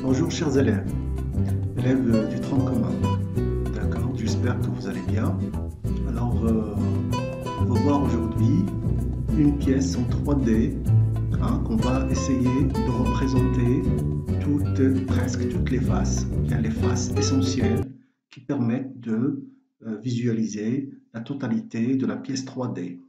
Bonjour chers élèves du tronc commun. D'accord, j'espère que vous allez bien. Alors, on va voir aujourd'hui une pièce en 3D qu'on va essayer de représenter presque toutes les faces, bien les faces essentielles qui permettent de visualiser la totalité de la pièce 3D.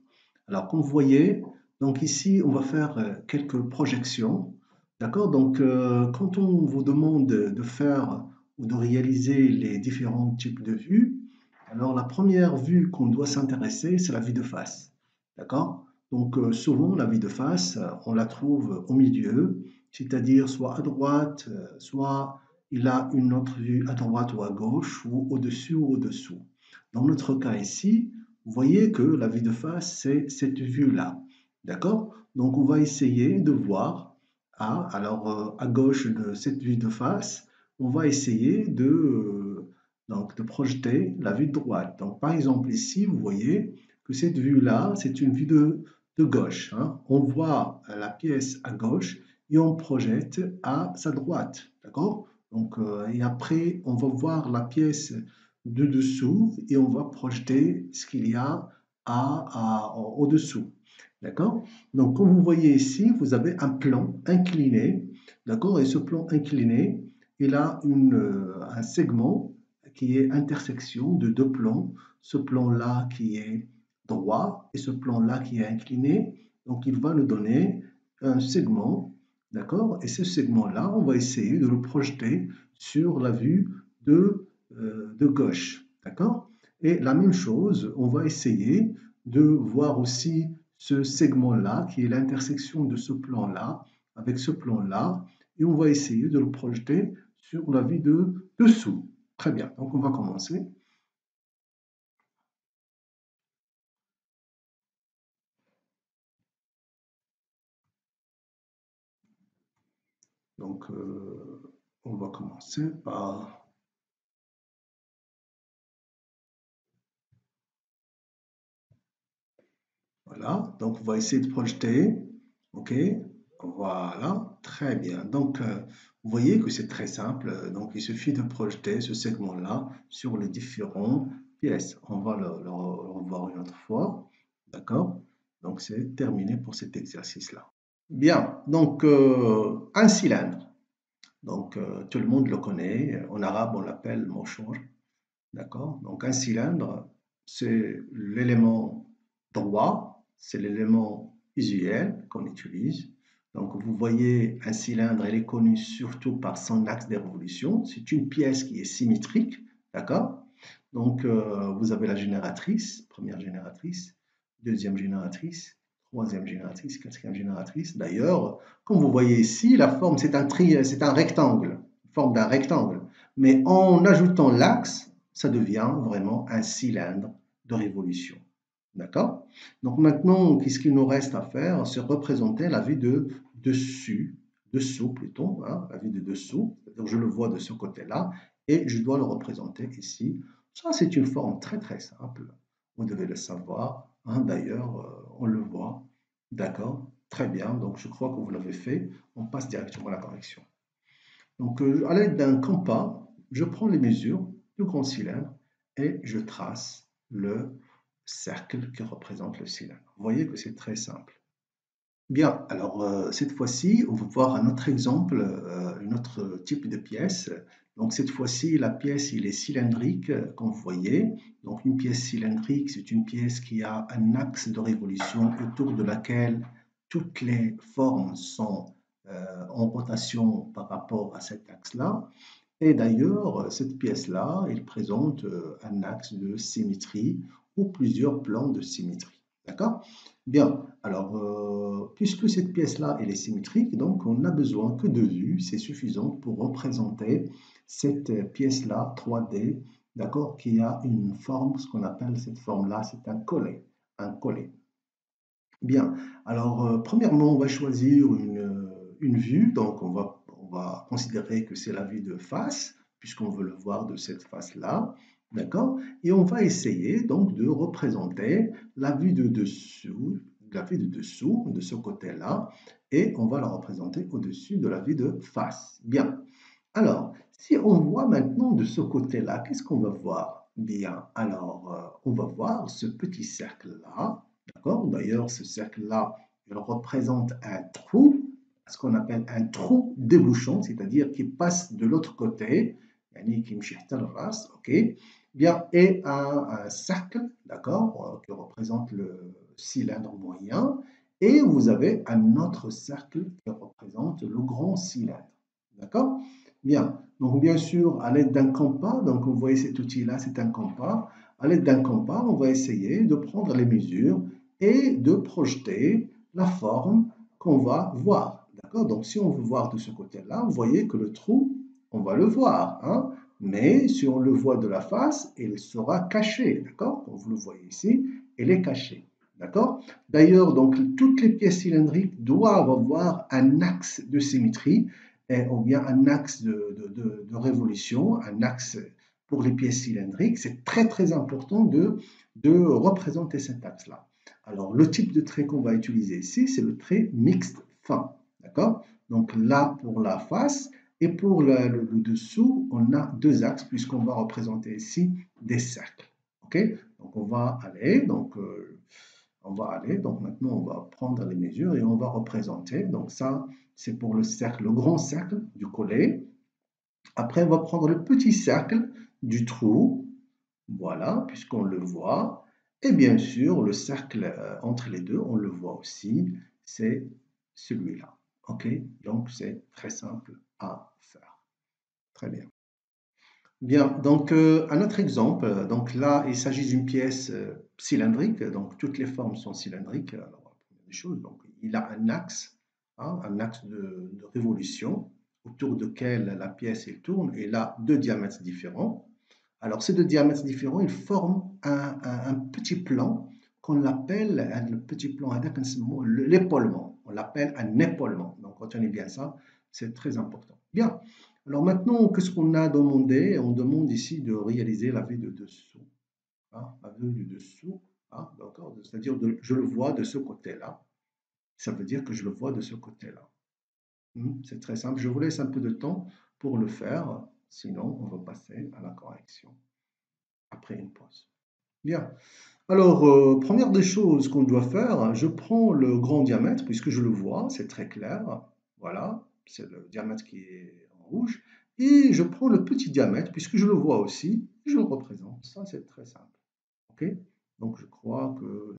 Alors, comme vous voyez, donc ici, on va faire quelques projections. D'accord? Donc, quand on vous demande de faire ou de réaliser les différents types de vues, alors la première vue qu'on doit s'intéresser, c'est la vue de face. D'accord? Donc, souvent, la vue de face, on la trouve au milieu, c'est-à-dire soit à droite, soit il a une autre vue à droite ou à gauche, ou au-dessus ou au-dessous. Dans notre cas ici, vous voyez que la vue de face, c'est cette vue-là. D'accord? Donc, on va essayer de voir à gauche de cette vue de face, on va essayer de projeter la vue de droite. Donc, par exemple, ici, vous voyez que cette vue-là, c'est une vue de gauche. On voit la pièce à gauche et on projette à sa droite. D'accord? Donc, et après, on va voir la pièce de dessous et on va projeter ce qu'il y a au-dessous. D'accord? Donc, comme vous voyez ici, vous avez un plan incliné. D'accord? Et ce plan incliné, il a un segment qui est intersection de deux plans. Ce plan-là qui est droit et ce plan-là qui est incliné. Donc, il va nous donner un segment. D'accord? Et ce segment-là, on va essayer de le projeter sur la vue de gauche. D'accord? Et la même chose, on va essayer de voir aussi ce segment-là, qui est l'intersection de ce plan-là, avec ce plan-là, et on va essayer de le projeter sur la vue de dessous. Très bien, donc on va commencer. Donc, on va commencer par... Voilà, donc on va essayer de projeter. OK, voilà, très bien. Donc, vous voyez que c'est très simple. Donc, il suffit de projeter ce segment-là sur les différentes pièces. On va le revoir une autre fois. D'accord? Donc, c'est terminé pour cet exercice-là. Bien, donc, un cylindre. Donc, tout le monde le connaît. En arabe, on l'appelle mouchour. D'accord? Donc, un cylindre, c'est l'élément droit, c'est l'élément usuel qu'on utilise. Donc, vous voyez, un cylindre, il est connu surtout par son axe de révolution. C'est une pièce qui est symétrique. D'accord? Donc, vous avez la génératrice, première génératrice, deuxième génératrice, troisième génératrice, quatrième génératrice. D'ailleurs, comme vous voyez ici, la forme, c'est un rectangle, forme d'un rectangle. Mais en ajoutant l'axe, ça devient vraiment un cylindre de révolution. D'accord? Donc maintenant, qu'est-ce qu'il nous reste à faire? C'est représenter la vue de dessous plutôt, la vue de dessous. Donc je le vois de ce côté-là et je dois le représenter ici. Ça, c'est une forme très très simple. Vous devez le savoir. D'ailleurs, on le voit. D'accord? Très bien. Donc je crois que vous l'avez fait. On passe directement à la correction. Donc à l'aide d'un compas, je prends les mesures du grand cylindre et je trace le cercle qui représente le cylindre. Vous voyez que c'est très simple. Bien, alors cette fois-ci, on va voir un autre exemple, un autre type de pièce. Donc cette fois-ci, la pièce, il est cylindrique, comme vous voyez. Donc une pièce cylindrique, c'est une pièce qui a un axe de révolution autour de laquelle toutes les formes sont en rotation par rapport à cet axe-là. Et d'ailleurs, cette pièce-là, elle présente un axe de symétrie ou plusieurs plans de symétrie. D'accord? Bien, alors, puisque cette pièce-là, elle est symétrique, donc on n'a besoin que de vues, c'est suffisant pour représenter cette pièce-là 3D, d'accord, qui a une forme, ce qu'on appelle cette forme-là, c'est un collet, un collet. Bien, alors, premièrement, on va choisir une vue, donc on va considérer que c'est la vue de face, puisqu'on veut le voir de cette face-là. D'accord? Et on va essayer donc de représenter la vue de dessous, de ce côté-là, et on va la représenter au-dessus de la vue de face. Bien. Alors, si on voit maintenant de ce côté-là, qu'est-ce qu'on va voir? Bien, alors, on va voir ce petit cercle-là, d'accord? D'ailleurs, ce cercle-là, il représente un trou, ce qu'on appelle un trou débouchant, c'est-à-dire qui passe de l'autre côté, يعني qui يمشي حتى للراس, ok? Bien, et un cercle, d'accord, qui représente le cylindre moyen, et vous avez un autre cercle qui représente le grand cylindre, d'accord? Bien, donc bien sûr, à l'aide d'un compas, donc vous voyez cet outil-là, c'est un compas. À l'aide d'un compas, on va essayer de prendre les mesures et de projeter la forme qu'on va voir. D'accord? Donc si on veut voir de ce côté-là, vous voyez que le trou, on va le voir, hein? Mais si on le voit de la face, il sera caché. D'accord? Comme vous le voyez ici, il est caché. D'accord? D'ailleurs, donc toutes les pièces cylindriques doivent avoir un axe de symétrie ou bien un axe de révolution, un axe pour les pièces cylindriques. C'est très très important de représenter cet axe-là. Alors le type de trait qu'on va utiliser ici, c'est le trait mixte fin. D'accord? Donc là pour la face et pour le dessous, on a deux axes puisqu'on va représenter ici des cercles. Ok? Donc on va aller, donc maintenant on va prendre les mesures et on va représenter. Donc ça, c'est pour le cercle, le grand cercle du collet. Après, on va prendre le petit cercle du trou, voilà, puisqu'on le voit. Et bien sûr, le cercle entre les deux, on le voit aussi, c'est celui-là. Ok? Donc c'est très simple à faire. Très bien. Bien, donc un autre exemple, donc là il s'agit d'une pièce cylindrique, donc toutes les formes sont cylindriques. Alors, première des choses, donc il a un axe, hein, un axe de révolution autour duquel la pièce elle tourne et là deux diamètres différents. Alors ces deux diamètres différents, ils forment un petit plan qu'on appelle le petit plan l'épaulement. On l'appelle un épaulement. Donc retenez bien ça, c'est très important. Bien. Alors maintenant, qu'est-ce qu'on a demandé? On demande ici de réaliser la vue de dessous, hein, la vue du dessous, hein, d'accord? C'est-à-dire je le vois de ce côté-là. Ça veut dire que je le vois de ce côté-là. C'est très simple. Je vous laisse un peu de temps pour le faire. Sinon, on va passer à la correction après une pause. Bien. Alors, première des choses qu'on doit faire, je prends le grand diamètre puisque je le vois, c'est très clair. Voilà, c'est le diamètre qui est en rouge. Et je prends le petit diamètre puisque je le vois aussi, je le représente. Ça, c'est très simple. OK? Donc, je crois que...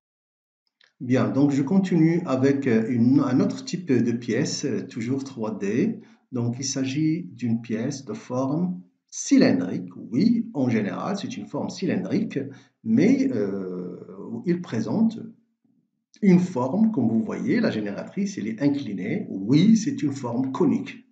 Bien, donc je continue avec un autre type de pièce, toujours 3D. Donc, il s'agit d'une pièce de forme cylindrique. Oui, en général, c'est une forme cylindrique, mais il présente une forme, comme vous voyez, la génératrice, elle est inclinée. Oui, c'est une forme conique.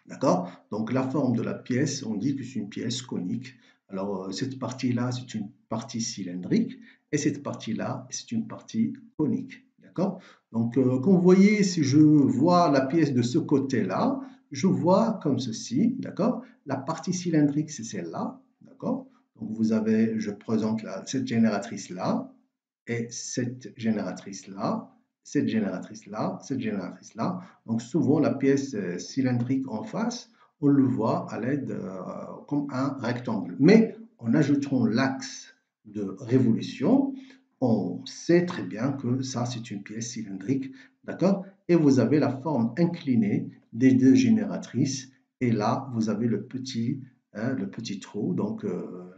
D'accord? Donc, la forme de la pièce, on dit que c'est une pièce conique. Alors, cette partie-là, c'est une partie cylindrique et cette partie-là, c'est une partie conique. D'accord? Donc, comme vous voyez, si je vois la pièce de ce côté-là, je vois comme ceci. D'accord? La partie cylindrique, c'est celle-là. D'accord? Donc, vous avez, je présente cette génératrice-là et cette génératrice-là, cette génératrice-là, cette génératrice-là. Donc souvent la pièce cylindrique en face, on le voit à l'aide comme un rectangle. Mais en ajoutant l'axe de révolution, on sait très bien que ça c'est une pièce cylindrique, d'accord? Et vous avez la forme inclinée des deux génératrices. Et là, vous avez le petit trou. Donc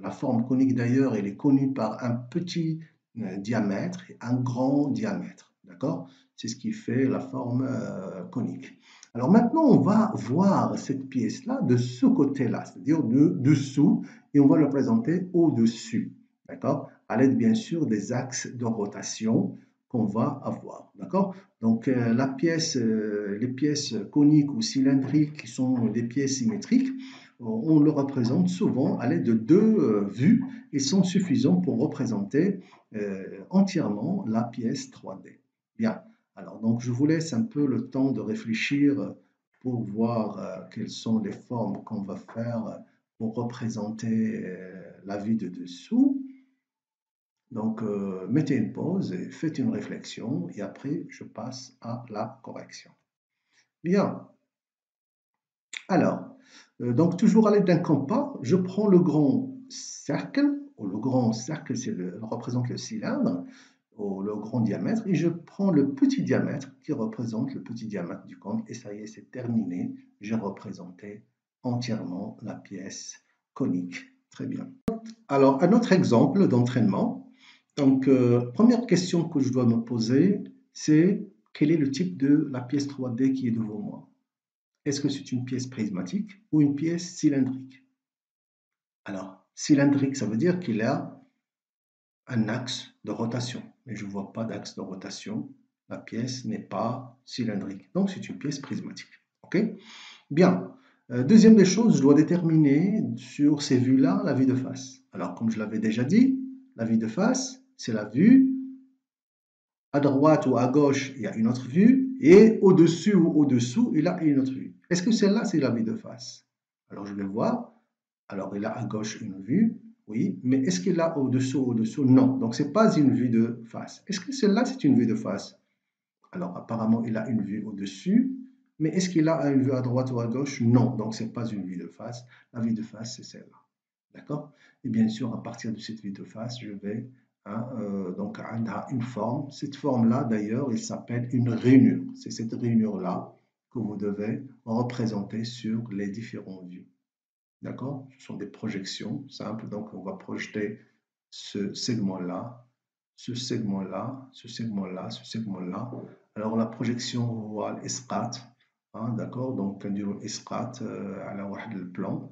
la forme conique d'ailleurs, elle est connue par un petit diamètre et un grand diamètre. D'accord? C'est ce qui fait la forme conique. Alors maintenant, on va voir cette pièce-là de ce côté-là, c'est-à-dire de dessous, et on va le présenter au-dessus. D'accord? À l'aide, bien sûr, des axes de rotation qu'on va avoir. D'accord? Donc, les pièces coniques ou cylindriques qui sont des pièces symétriques, on le représente souvent à l'aide de deux vues. Ils sont suffisants pour représenter entièrement la pièce 3D. Bien, alors donc je vous laisse un peu le temps de réfléchir pour voir quelles sont les formes qu'on va faire pour représenter la vue de dessous. Donc, mettez une pause et faites une réflexion et après, je passe à la correction. Bien. Alors, donc toujours à l'aide d'un compas, je prends le grand cercle, ou le grand cercle représente le cylindre, ou le grand diamètre, et je prends le petit diamètre qui représente le petit diamètre du cône, et ça y est, c'est terminé. J'ai représenté entièrement la pièce conique. Très bien. Alors, un autre exemple d'entraînement. Donc, première question que je dois me poser, c'est quel est le type de la pièce 3D qui est devant moi? Est-ce que c'est une pièce prismatique ou une pièce cylindrique? Alors, cylindrique, ça veut dire qu'il a un axe de rotation, mais je ne vois pas d'axe de rotation. La pièce n'est pas cylindrique, donc c'est une pièce prismatique. Ok? Bien. Deuxième des choses, je dois déterminer sur ces vues-là la vue de face. Alors, comme je l'avais déjà dit, la vue de face, c'est la vue. À droite ou à gauche, il y a une autre vue, et au-dessus ou au-dessous, il a une autre vue. Est-ce que celle-là, c'est la vue de face? Alors, je vais voir. Alors, il a à gauche une vue, oui, mais est-ce qu'il a au-dessous ou au-dessous? Non, donc ce n'est pas une vue de face. Est-ce que celle-là, c'est une vue de face? Alors, apparemment, il a une vue au-dessus, mais est-ce qu'il a une vue à droite ou à gauche? Non, donc ce n'est pas une vue de face. La vue de face, c'est celle-là. D'accord? Et bien sûr, à partir de cette vue de face, je vais, donc, on a une forme. Cette forme-là, d'ailleurs, il s'appelle une rainure. C'est cette rainure-là que vous devez représenter sur les différentes vues. D'accord? Ce sont des projections simples. Donc, on va projeter ce segment-là, ce segment-là, ce segment-là, ce segment-là. Alors, la projection voit l'isqat. D'accord? Donc, نديرو الإسقاط على واحد البلان.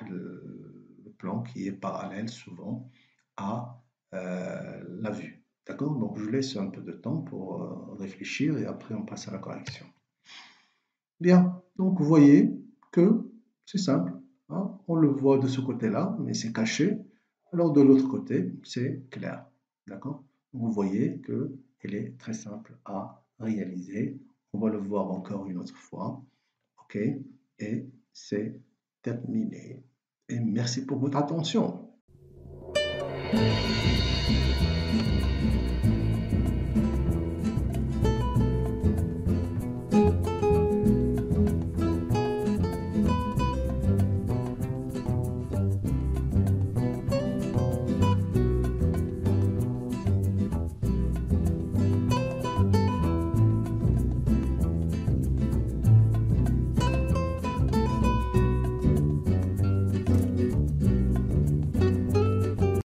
Le plan qui est parallèle souvent à la vue. D'accord? Donc, je laisse un peu de temps pour réfléchir et après on passe à la correction. Bien, donc vous voyez que c'est simple. On le voit de ce côté-là, mais c'est caché. Alors de l'autre côté, c'est clair. D'accord? Vous voyez qu'elle est très simple à réaliser. On va le voir encore une autre fois. OK? Et c'est terminé. Et merci pour votre attention.